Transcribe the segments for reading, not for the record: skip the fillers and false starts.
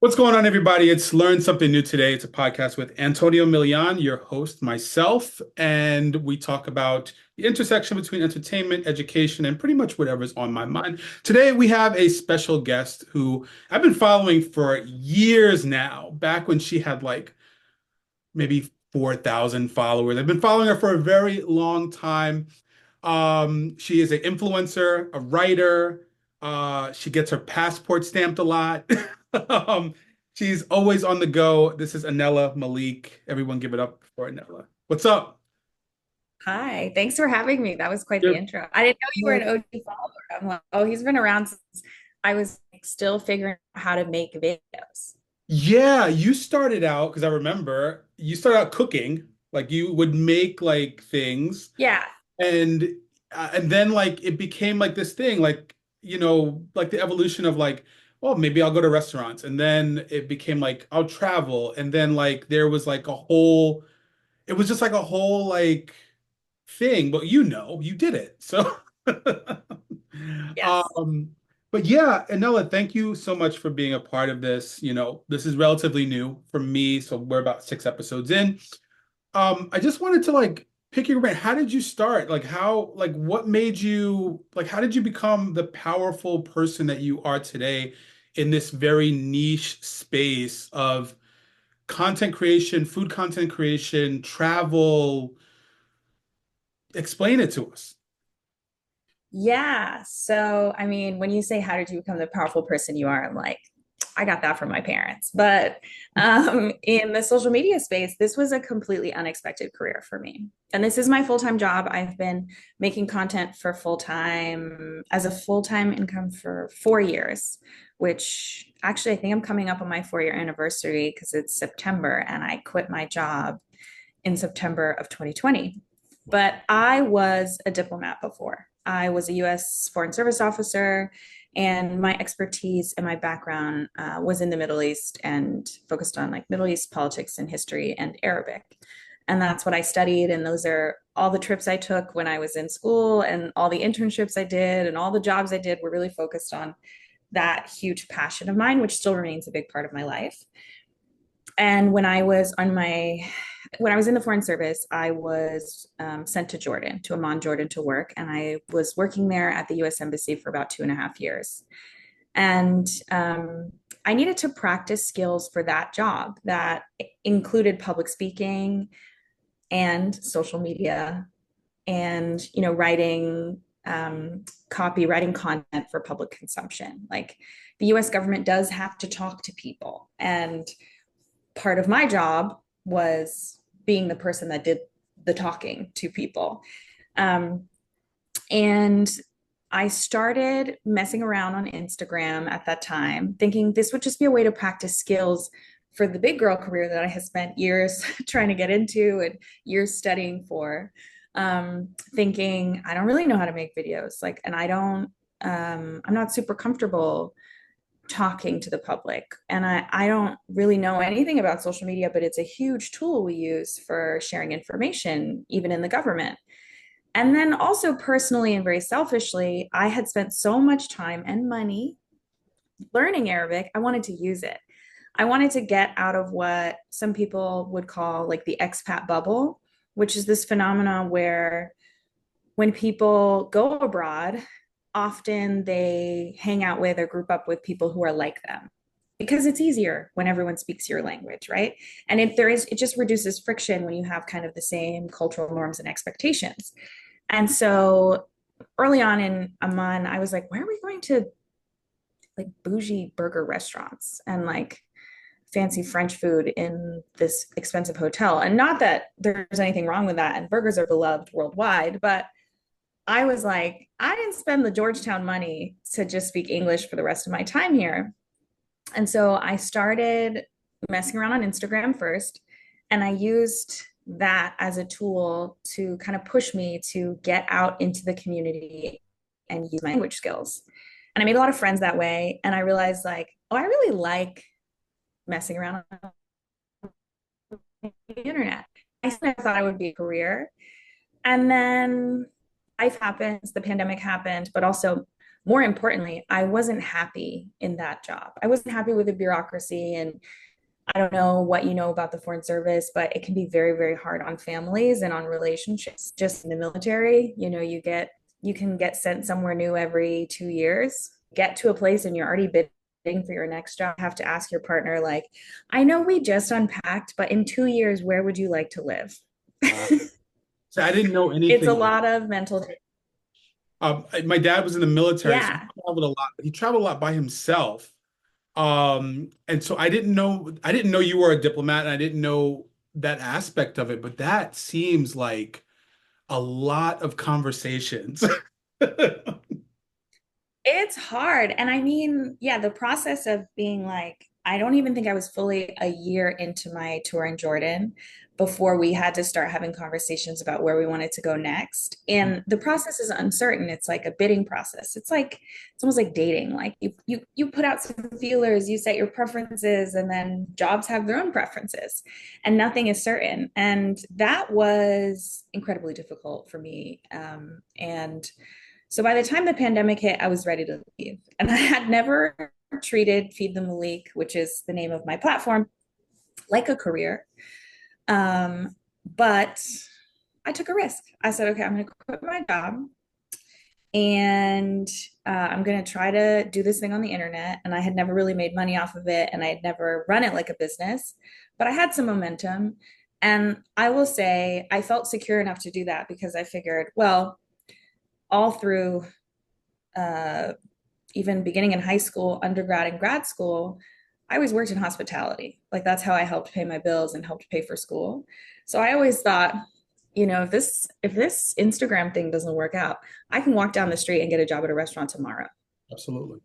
What's going on, everybody? It's Learn Something New Today. It's a podcast with Antonio Milian, your host, myself, and we talk about the intersection between entertainment, education, and pretty much whatever's on my mind. Today, we have a special guest who I've been following for years now, back when she had like maybe 4,000 followers. I've been following her for a very long time. She is an influencer, a writer. She gets her passport stamped a lot. Um, she's always on the go. This is Anela Malik. Everyone give it up for Anela. What's up? Hi, thanks for having me. That was quite the You're- intro. I didn't know you were an OG follower. I'm like, oh, he's been around since I was like, still figuring out how to make videos. Yeah, you started out because I remember you started out cooking. Like you would make like things Yeah, and and then like it became like this thing like like the evolution of like, oh, maybe I'll go to restaurants, and then it became like I'll travel, and then like there was like a whole, it was just like a whole like thing, but you did it, so yes. um but yeah, Anela, thank you so much for being a part of this. This is relatively new for me, so we're about 6 episodes in. I just wanted to like pick your brain. How did you start? Like what made you, like, how did you become the powerful person that you are today in this very niche space of content creation, food content creation, travel? Explain it to us. Yeah. So, I mean, when you say, how did you become the powerful person you are? I'm like, I got that from my parents. But in the social media space, this was a completely unexpected career for me. And this is my full-time job. I've been making content for full-time as a full-time income for 4 years, which actually I think I'm coming up on my 4 year anniversary because it's September and I quit my job in September of 2020. But I was a diplomat before. I was a US Foreign Service officer, and my expertise and my background was in the Middle East and focused on like Middle East politics and history and Arabic. And that's what I studied. And those are all the trips I took when I was in school, and all the internships I did, and all the jobs I did were really focused on that huge passion of mine, which still remains a big part of my life. And when I was in the foreign service, I was sent to Jordan, to Amman, Jordan, to work, and I was working there at the U.S. Embassy for about 2.5 years. And I needed to practice skills for that job that included public speaking and social media, and writing copy, writing content for public consumption. Like the U.S. government does have to talk to people, and part of my job was being the person that did the talking to people. Um, and I started messing around on Instagram at that time, thinking this would just be a way to practice skills for the big girl career that I had spent years trying to get into and years studying for. Thinking I don't really know how to make videos, like, and I'm not super comfortable talking to the public. And I don't really know anything about social media, but it's a huge tool we use for sharing information, even in the government. And then also personally and very selfishly, I had spent so much time and money learning Arabic. I wanted to use it. I wanted to get out of what some people would call like the expat bubble, which is this phenomenon where when people go abroad, often they hang out with or group up with people who are like them because it's easier when everyone speaks your language, right? And it just reduces friction when you have kind of the same cultural norms and expectations. And so early on in Amman, I was like, where are we going to like bougie burger restaurants and like fancy French food in this expensive hotel? And not that there's anything wrong with that, and burgers are beloved worldwide, but I was like, I didn't spend the Georgetown money to just speak English for the rest of my time here. And so I started messing around on Instagram first, and I used that as a tool to kind of push me to get out into the community and use my language skills. And I made a lot of friends that way. And I realized, like, oh, I really like messing around on the internet. I thought I would be a career. And then life happens, the pandemic happened, but also more importantly, I wasn't happy in that job. I wasn't happy with the bureaucracy. And I don't know what you know about the Foreign Service, but it can be very, very hard on families and on relationships. Just in the military, you can get sent somewhere new every 2 years, get to a place and you're already bidding for your next job. You have to ask your partner, like, I know we just unpacked, but in 2 years, where would you like to live? Wow. So I didn't know It's a anything like lot of mental. my dad was in the military, so he Yeah. traveled a lot. He traveled a lot by himself. And so I didn't know you were a diplomat and I didn't know that aspect of it, but that seems like a lot of conversations. It's hard. And I mean, yeah, the process of being like, I don't even think I was fully a year into my tour in Jordan before we had to start having conversations about where we wanted to go next. And the process is uncertain. It's like a bidding process. It's almost like dating. Like you put out some feelers, you set your preferences, and then jobs have their own preferences, and nothing is certain. And that was incredibly difficult for me. And so by the time the pandemic hit, I was ready to leave. And I had never treated Feed the Malik, which is the name of my platform, like a career. But I took a risk. I said, okay, I'm going to quit my job and I'm going to try to do this thing on the internet. And I had never really made money off of it and I had never run it like a business, but I had some momentum. And I will say I felt secure enough to do that because I figured, well, all through uh, even beginning in high school, undergrad, and grad school, I always worked in hospitality. Like that's how I helped pay my bills and helped pay for school. So I always thought, if this Instagram thing doesn't work out, I can walk down the street and get a job at a restaurant tomorrow. Absolutely.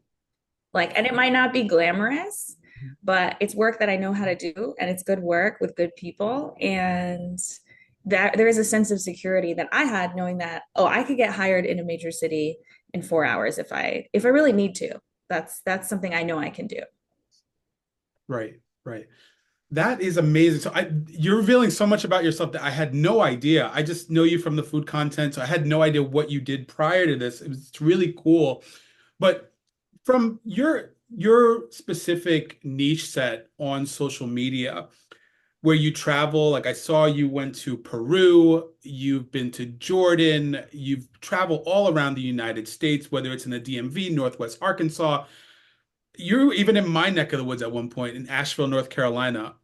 Like, and it might not be glamorous, but it's work that I know how to do, and it's good work with good people. And that there is a sense of security that I had knowing that, oh, I could get hired in a major city in 4 hours if I really need to. That's something I know I can do. Right, right. That is amazing. So you're revealing so much about yourself that I had no idea. I just know you from the food content, so I had no idea what you did prior to this. It was really cool. But from your specific niche set on social media, where you travel, like I saw you went to Peru, you've been to Jordan, you've traveled all around the United States, whether it's in the DMV, Northwest Arkansas. You're even in my neck of the woods at one point in Asheville, North Carolina,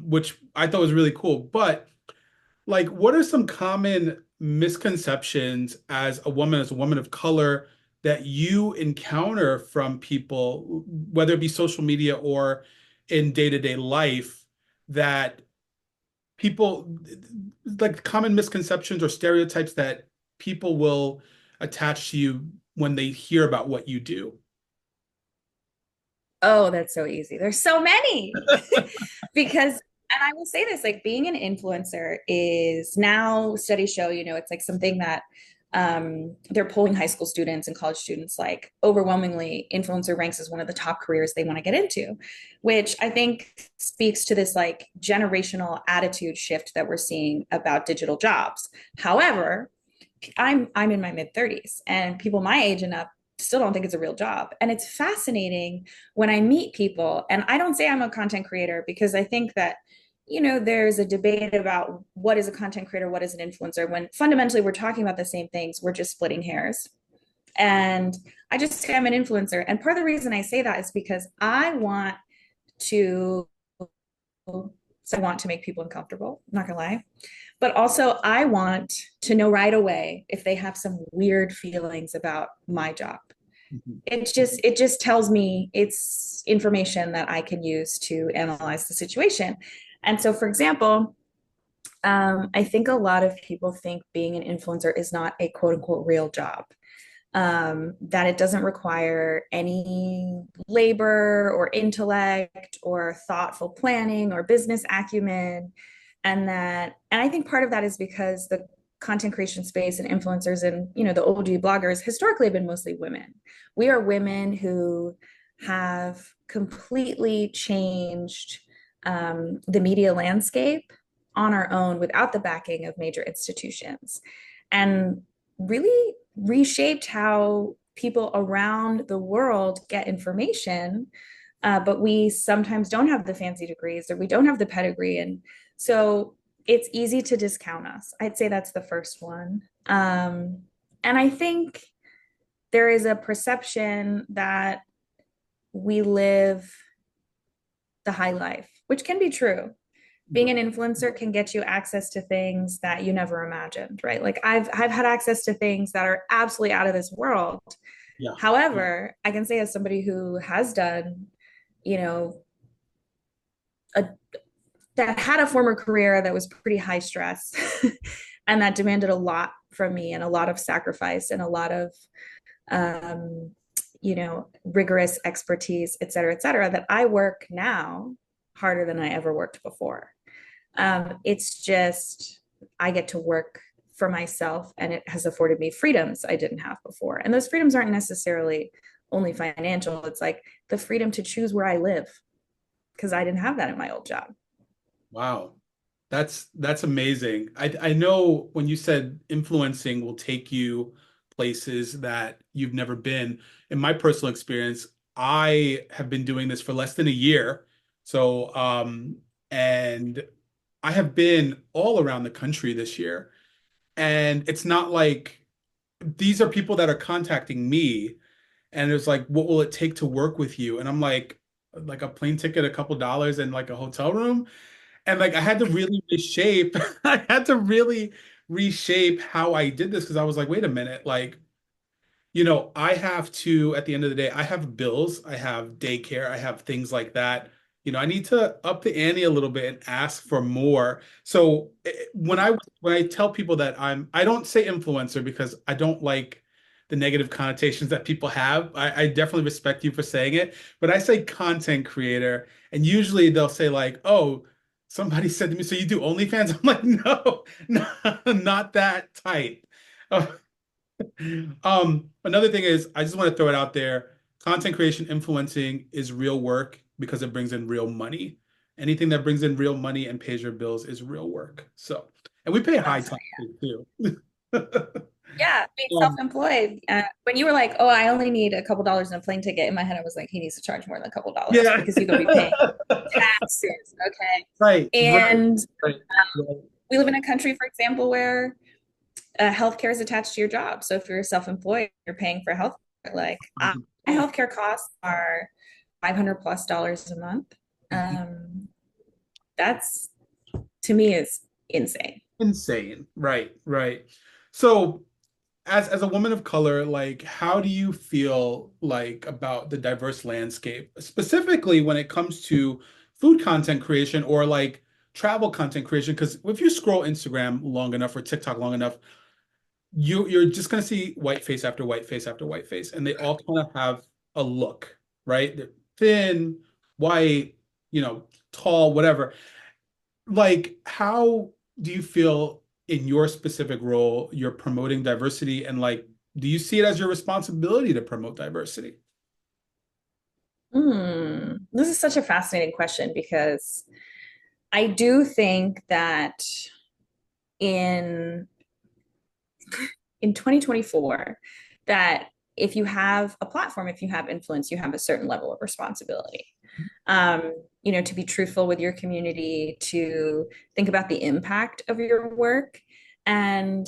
which I thought was really cool. But like, what are some common misconceptions as a woman of color, that you encounter from people, whether it be social media or in day-to-day life, that people like common misconceptions or stereotypes that people will attach to you when they hear about what you do? Oh, that's so easy. There's so many. Because, and I will say this, like being an influencer is now studies show, it's like something that they're polling high school students and college students, like overwhelmingly influencer ranks as one of the top careers they want to get into, which I think speaks to this like generational attitude shift that we're seeing about digital jobs. However, I'm in my mid 30s and people my age and up still don't think it's a real job. And it's fascinating when I meet people, and I don't say I'm a content creator because I think that, there's a debate about what is a content creator, what is an influencer, when fundamentally we're talking about the same things, we're just splitting hairs. And I just say I'm an influencer. And part of the reason I say that is because to, I want to make people uncomfortable, I'm not gonna lie. But also I want to know right away if they have some weird feelings about my job. Mhm. It just tells me it's information that I can use to analyze the situation. And so, for example, I think a lot of people think being an influencer is not a quote unquote real job. That it doesn't require any labor or intellect or thoughtful planning or business acumen. And I think part of that is because the content creation space and influencers and the OG bloggers historically have been mostly women. We are women who have completely changed the media landscape on our own without the backing of major institutions, and really reshaped how people around the world get information, but we sometimes don't have the fancy degrees or we don't have the pedigree. And so it's easy to discount us. I'd say that's the first one. And I think there is a perception that we live the high life, which can be true. Being an influencer can get you access to things that you never imagined, right? Like I've had access to things that are absolutely out of this world. Yeah. However, I can say as somebody who has done, you know, a that had a former career that was pretty high stress and that demanded a lot from me and a lot of sacrifice and a lot of um, rigorous expertise, et cetera, that I work now harder than I ever worked before. It's just, I get to work for myself and it has afforded me freedoms I didn't have before. And those freedoms aren't necessarily only financial. It's like the freedom to choose where I live because I didn't have that in my old job. Wow. That's amazing. I know when you said influencing will take you places that you've never been. In my personal experience, I have been doing this for less than a year. So, and I have been all around the country this year. And it's not like these are people that are contacting me and it's like, what will it take to work with you? And I'm like a plane ticket, a couple dollars, and like a hotel room. And like I had to really reshape, I had to really reshape how I did this because I was like, wait a minute, like, I have to, at the end of the day, I have bills, I have daycare, I have things like that. I need to up the ante a little bit and ask for more. So when I tell people that I don't say influencer because I don't like the negative connotations that people have. I definitely respect you for saying it, but I say content creator, and usually they'll say like, oh, somebody said to me, so you do OnlyFans? I'm like, no, no, not that tight. Uh, Another thing is, I just want to throw it out there. Content creation influencing is real work because it brings in real money. Anything that brings in real money and pays your bills is real work. So, and we pay high That's taxes too. Yeah, being Um, self-employed. When you were like, "Oh, I only need a couple dollars in a plane ticket," in my head, I was like, "He needs to charge more than a couple dollars yeah. because you're gonna be paying taxes." Okay, Right, right, and right, right. we live in a country, for example, where healthcare is attached to your job. So if you're self-employed, you're paying for healthcare. Like my healthcare costs are $500+ a month. Um, that's to me is insane. Insane. Right, right. So as a woman of color, like how do you feel like about the diverse landscape, specifically when it comes to food content creation or like travel content creation? Because if you scroll Instagram long enough or TikTok long enough, you're just gonna see white face after white face after white face, and they all kind of have a look, right? They're thin, white, tall, whatever. Like, how do you feel in your specific role you're promoting diversity, and like, do you see it as your responsibility to promote diversity? This is such a fascinating question because I do think that in in 2024 that if you have a platform, if you have influence, you have a certain level of responsibility. To be truthful with your community, to think about the impact of your work. And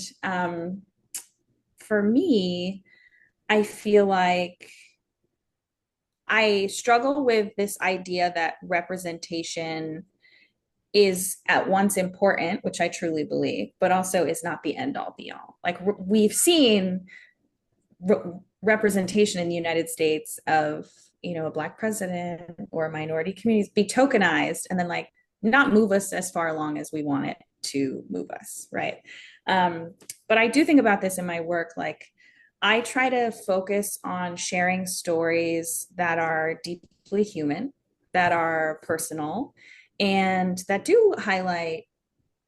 for me, I feel like I struggle with this idea that representation is at once important, which I truly believe, but also is not the end all be all. Like we've seen representation in the United States of, a black president or minority communities be tokenized and then like not move us as far along as we want it to move us, right? But I do think about this in my work, like I try to focus on sharing stories that are deeply human, that are personal, and that do highlight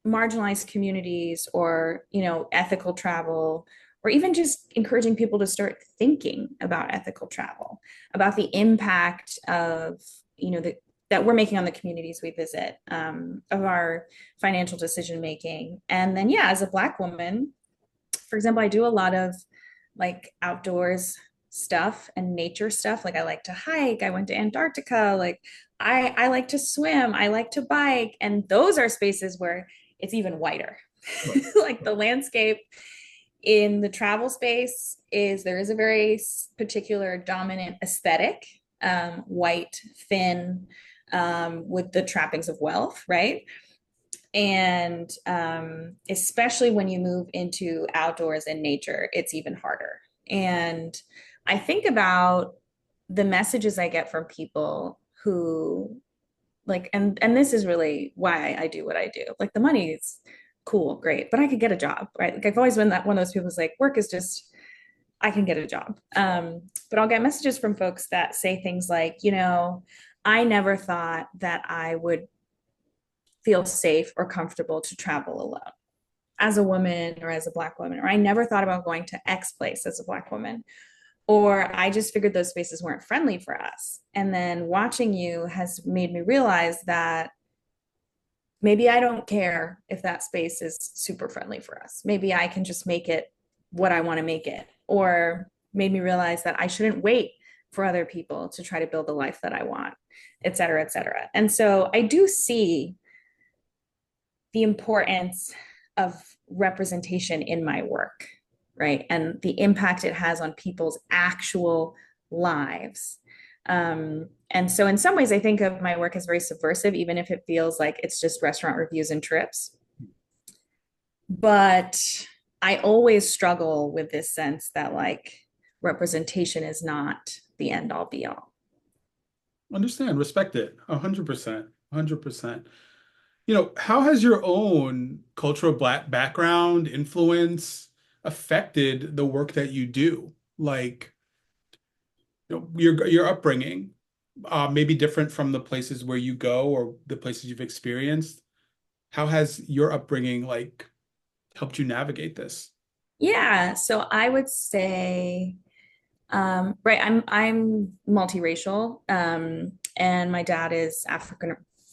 marginalized communities or ethical travel, or even just encouraging people to start thinking about ethical travel, about the impact of that we're making on the communities we visit, of our financial decision making. And then yeah, as a black woman, for example, I do a lot of like outdoors stuff and nature stuff. Like I like to hike. I went to Antarctica. Like I like to swim. I like to bike. And those are spaces where it's even whiter. Right. Like the landscape in the travel space is there is a very particular dominant aesthetic, white, thin, with the trappings of wealth, right? And especially when you move into outdoors and nature, it's even harder. And I think about the messages I get from people who like, and this is really why I do what I do. Like the money is cool, great, but I could get a job, right? Like I've always been that one of those people who's like, work is just I can get a job. But I'll get messages from folks that say things like, I never thought that I would feel safe or comfortable to travel alone as a woman or as a Black woman, or I never thought about going to X place as a Black woman, or I just figured those spaces weren't friendly for us. And then watching you has made me realize that maybe I don't care if that space is super friendly for us. Maybe I can just make it what I want to make it, or made me realize that I shouldn't wait for other people to try to build the life that I want, et cetera, et cetera. And so I do see the importance of representation in my work, right? And the impact it has on people's actual lives. And so, in some ways, I think of my work as very subversive, even if it feels like it's just restaurant reviews and trips. But I always struggle with this sense that, like, representation is not the end all be all. Understand, respect it. 100%. 100%. How has your own cultural black background influence affected the work that you do? Like, your upbringing, maybe different from the places where you go or the places you've experienced. How has your upbringing like helped you navigate this? Yeah, so I would say, right, I'm multiracial, and my dad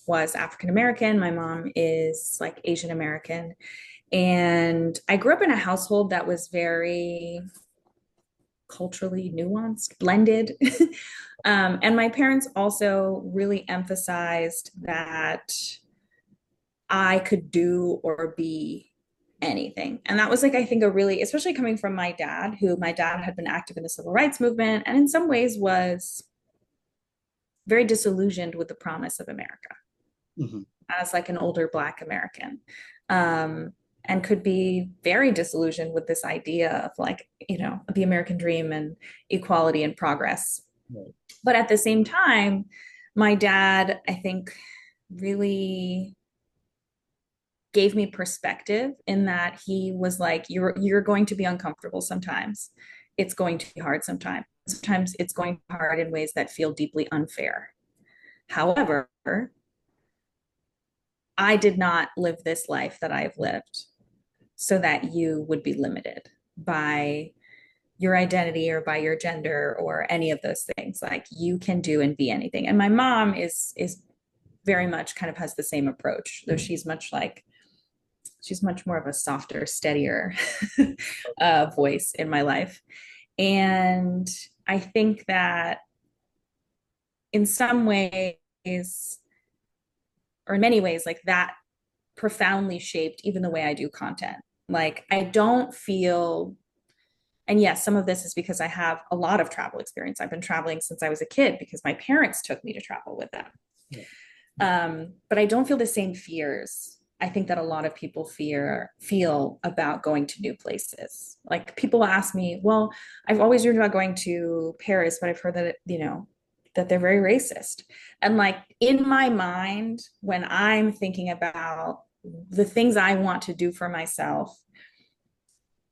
was African American. My mom is like Asian American, and I grew up in a household that was very culturally nuanced, blended. And my parents also really emphasized that I could do or be anything. And that was like, I think, a really, especially coming from my dad had been active in the civil rights movement and in some ways was very disillusioned with the promise of America Mhm. as like an older Black American. And could be very disillusioned with this idea of like, the American dream and equality and progress. Right. But at the same time, my dad, I think, really gave me perspective in that he was like, you're going to be uncomfortable sometimes. It's going to be hard sometimes. Sometimes it's going to be hard in ways that feel deeply unfair. However, I did not live this life that I've lived so that you would be limited by your identity or by your gender or any of those things. Like you can do and be anything. And my mom is very much kind of has the same approach, though she's much more of a softer, steadier voice in my life. And I think that in some ways, or in many ways, like that profoundly shaped even the way I do content. Like I don't feel, and yes, some of this is because I have a lot of travel experience. I've been traveling since I was a kid because my parents took me to travel with them. Yeah. But I don't feel the same fears I think that a lot of people feel about going to new places. Like people ask me, well, I've always dreamed about going to Paris, but I've heard that, that they're very racist. And like in my mind, when I'm thinking about the things I want to do for myself,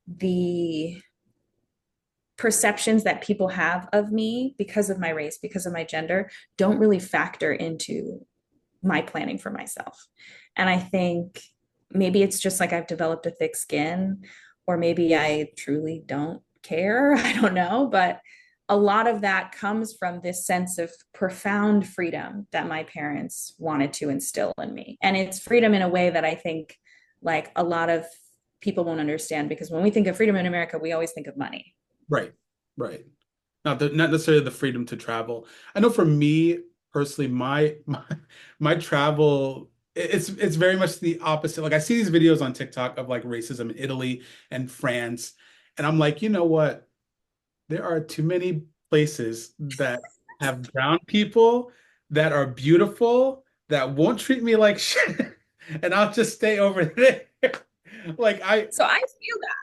the perceptions that people have of me because of my race, because of my gender, don't really factor into my planning for myself. And I think maybe it's just like I've developed a thick skin, or maybe I truly don't care. I don't know. But a lot of that comes from this sense of profound freedom that my parents wanted to instill in me. And it's freedom in a way that I think like a lot of people won't understand, because when we think of freedom in America, we always think of money. Right. Right. not necessarily the freedom to travel. I know for me personally, my travel it's very much the opposite. Like I see these videos on TikTok of like racism in Italy and France, and I'm like, you know what? There are too many places that have brown people that are beautiful that won't treat me like shit, and I'll just stay over there. Like So I feel that.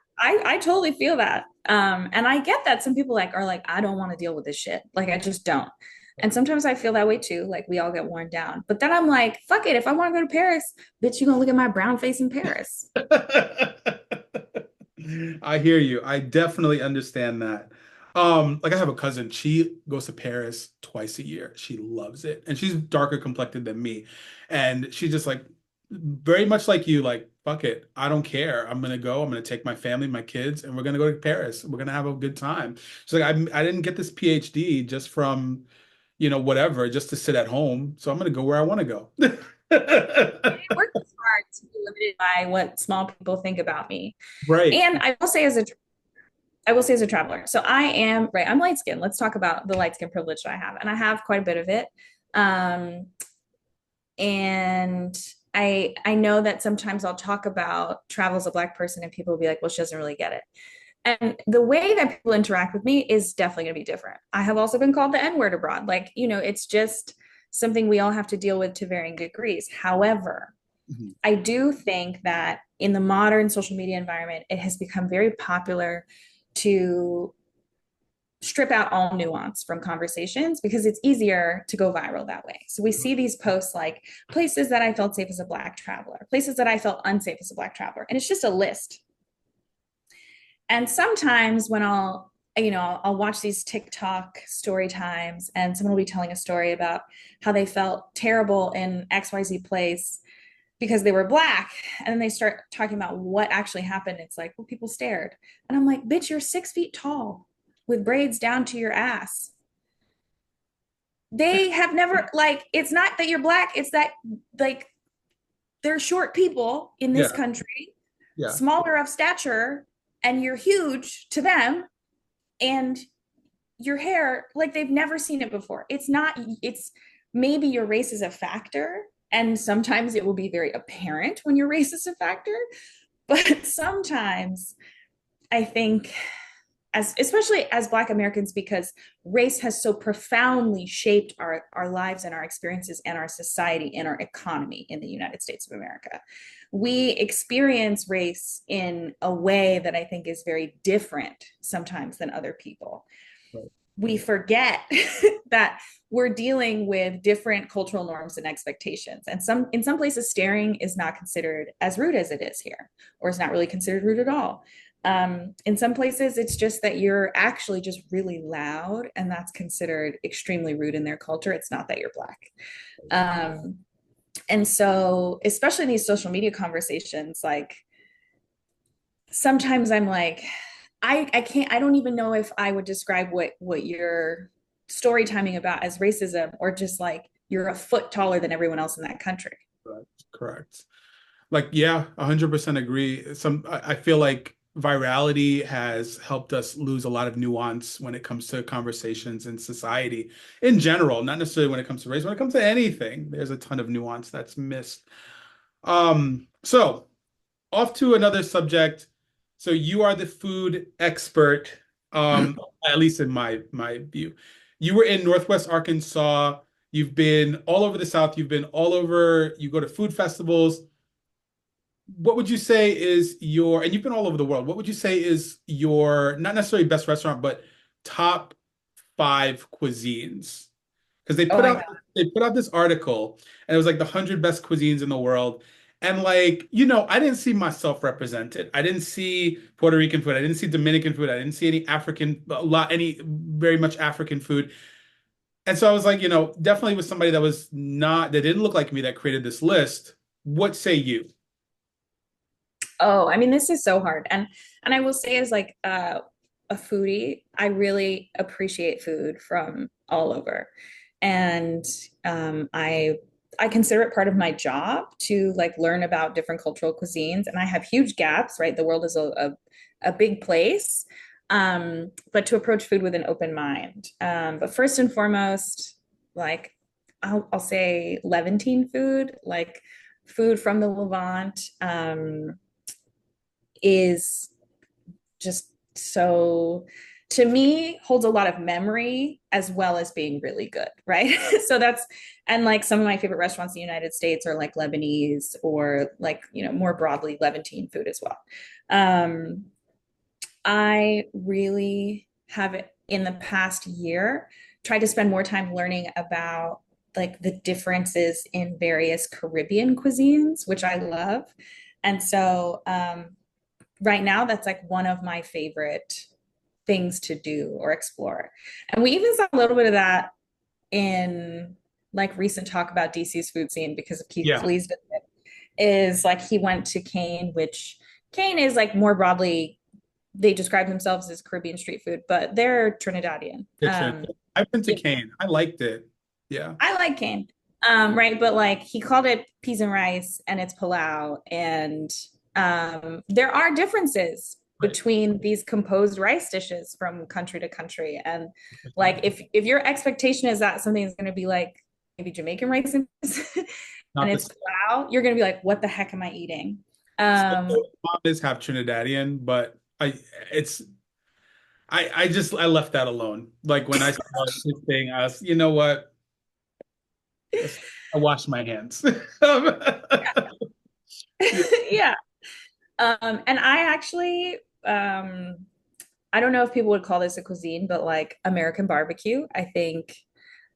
I totally feel that. And I get that some people like are like, I don't want to deal with this shit. Like I just don't. And sometimes I feel that way too. Like we all get worn down. But then I'm like, fuck it. If I want to go to Paris, bitch, you gonna look at my brown face in Paris. I hear you. I definitely understand that. Like I have a cousin, she goes to Paris twice a year. She loves it. And she's darker complected than me. And she's just like very much like you, like, fuck it. I don't care. I'm gonna go. I'm gonna take my family, my kids, and we're gonna go to Paris. We're gonna have a good time. She's like, I didn't get this PhD just from, whatever, just to sit at home. So I'm gonna go where I want to go. It works hard to be limited by what small people think about me. Right. And I will say as a traveler. So I am right. I'm light skinned. Let's talk about the light skin privilege that I have, and I have quite a bit of it. Um, and I know that sometimes I'll talk about travel as a Black person, and people will be like, "Well, she doesn't really get it." And the way that people interact with me is definitely going to be different. I have also been called the N word abroad. Like, it's just something we all have to deal with to varying degrees. However, Mhm. I do think that in the modern social media environment, it has become very popular to strip out all nuance from conversations because it's easier to go viral that way. So we see these posts like places that I felt safe as a Black traveler, places that I felt unsafe as a Black traveler. And it's just a list. And sometimes when I'll watch these TikTok story times and someone will be telling a story about how they felt terrible in XYZ place because they were Black. And then they start talking about what actually happened. It's like, well, people stared. And I'm like, bitch, you're 6 feet tall with braids down to your ass. They have never, like, it's not that you're Black, it's that, like, they're short people in this Yeah. country, Yeah. smaller of stature, and you're huge to them. And your hair, like, they've never seen it before. It's maybe your race is a factor. And sometimes it will be very apparent when your race is a factor. But sometimes I think, especially as Black Americans, because race has so profoundly shaped our lives and our experiences and our society and our economy in the United States of America. We experience race in a way that I think is very different sometimes than other people. Right. We forget that we're dealing with different cultural norms and expectations. And in some places, staring is not considered as rude as it is here, or it's not really considered rude at all. In some places, it's just that you're actually just really loud, and that's considered extremely rude in their culture. It's not that you're Black. Um, and so, especially in these social media conversations, like sometimes I'm like, I can't, I don't even know if I would describe what you're story timing about as racism or just like you're a foot taller than everyone else in that country. Correct. Correct. Like, yeah, 100% agree. I feel like virality has helped us lose a lot of nuance when it comes to conversations in society in general, not necessarily when it comes to race, when it comes to anything, there's a ton of nuance that's missed. So off to another subject. So you are the food expert, at least in my view. You were in Northwest Arkansas. You've been all over the South. You've been all over. You go to food festivals. What would you say is and you've been all over the world. What would you say is your, not necessarily best restaurant, but top five cuisines? Because Oh my God. they put out this article and it was like the 100 best cuisines in the world. And like, I didn't see myself represented. I didn't see Puerto Rican food. I didn't see Dominican food. I didn't see any very much African food. And so I was like, definitely with somebody that didn't look like me that created this list. What say you? Oh, I mean, this is so hard. And I will say as like a foodie, I really appreciate food from all over. And I consider it part of my job to like learn about different cultural cuisines. And I have huge gaps, right? The world is a big place. but to approach food with an open mind. But first and foremost, like I'll say Levantine food, like food from the Levant, is just so, to me, holds a lot of memory as well as being really good, right? So that's, and like some of my favorite restaurants in the United States are like Lebanese or like, more broadly Levantine food as well. Um, I really have in the past year tried to spend more time learning about like the differences in various Caribbean cuisines, which I love. And so right now, that's like one of my favorite things to do or explore. And we even saw a little bit of that in like recent talk about DC's food scene because of Keith Yeah, Lee's visit, is like he went to Cane, which Cane is like more broadly, they describe themselves as Caribbean street food, but they're Trinidadian. kitchen. I've been to Yeah, Cane. I liked it. Yeah. I like Cane. Right. But like he called it peas and rice and it's palau. And there are differences Right. between these composed rice dishes from country to country. And like if your expectation is that something is going to be like maybe Jamaican rice and, and Not the it's same. palau, you're going to be like, what the heck am I eating? So Um, mom is half Trinidadian, but it's I left that alone. Like when I saw this thing, I was, you know what? I washed my hands. Yeah. yeah. And I actually, I don't know if people would call this a cuisine, but like American barbecue, I think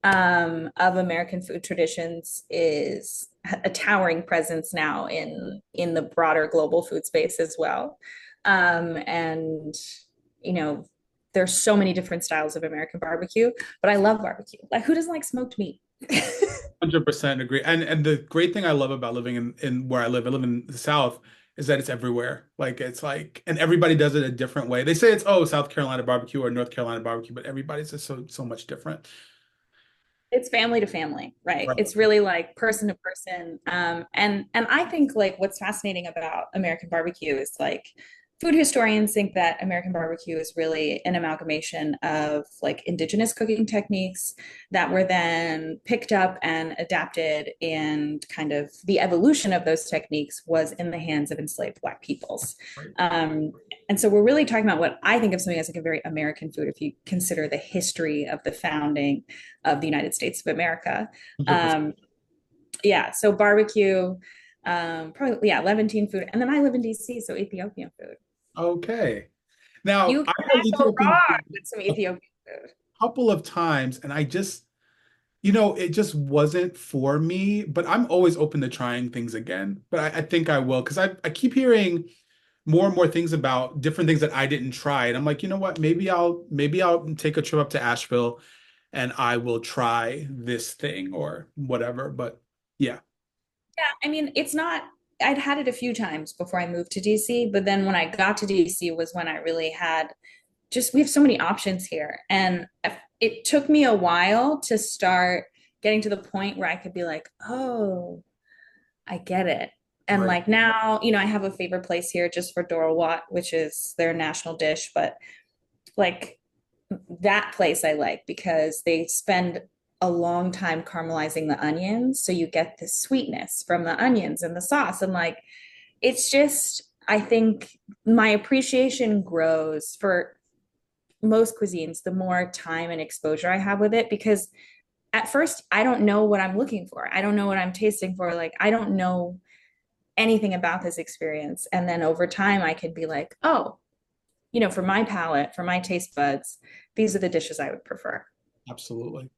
of American food traditions is a towering presence now in the broader global food space as well. And you know, there's so many different styles of American barbecue, but I love barbecue. Like who doesn't like smoked meat? 100% agree. And the great thing I love about living in where I live in the South, is that it's everywhere. Like it's like, and everybody does it a different way. They say it's, oh, South Carolina barbecue or North Carolina barbecue, but everybody's just so much different. It's family to family, right? Right. It's really like person to person. And I think like what's fascinating about American barbecue is like food historians think that American barbecue is really an amalgamation of like indigenous cooking techniques that were then picked up and adapted, and kind of the evolution of those techniques was in the hands of enslaved Black peoples. Right. Um, and so we're really talking about what I think of something as like a very American food if you consider the history of the founding of the United States of America. 100%. Um, yeah, so barbecue, probably, yeah, Levantine food. And then I live in DC, so Ethiopian food. Okay. Now, You I had cannot go Ethiopian wrong food with some a Ethiopian food. couple of times, and I just, it just wasn't for me, but I'm always open to trying things again. But I think I will, because I keep hearing more and more things about different things that I didn't try. And I'm like, you know what? Maybe I'll take a trip up to Asheville and I will try this thing or whatever. But yeah, Yeah, I mean, it's not, I'd had it a few times before I moved to DC, but then when I got to DC was when I really had just, we have so many options here. And it took me a while to start getting to the point where I could be like, oh, I get it. And right, like now, I have a favorite place here just for Dora Wat, which is their national dish. But like that place I like because they spend a long time caramelizing the onions. So you get the sweetness from the onions and the sauce. And like, it's just, I think my appreciation grows for most cuisines the more time and exposure I have with it, because at first I don't know what I'm looking for. I don't know what I'm tasting for. Like, I don't know anything about this experience. And then over time, I could be like, oh, for my palate, for my taste buds, these are the dishes I would prefer. absolutely.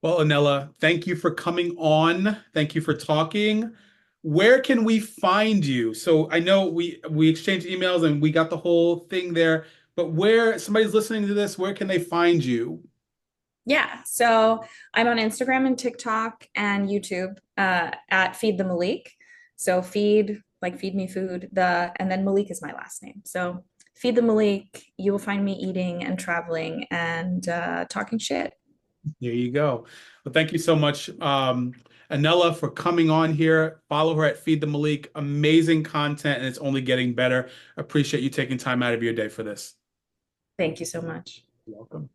Well, Anela, thank you for coming on. Thank you for talking. Where can we find you? So I know we exchanged emails and we got the whole thing there, but where somebody's listening to this, where can they find you? Yeah. So I'm on Instagram and TikTok and YouTube at Feed the Malik. So feed, like feed me food, and then Malik is my last name. So Feed the Malik, you will find me eating and traveling and talking shit. There you go. Well, thank you so much, Anela, for coming on here. Follow her at Feed the Malik. Amazing content, and it's only getting better. Appreciate you taking time out of your day for this. Thank you so much. You're welcome.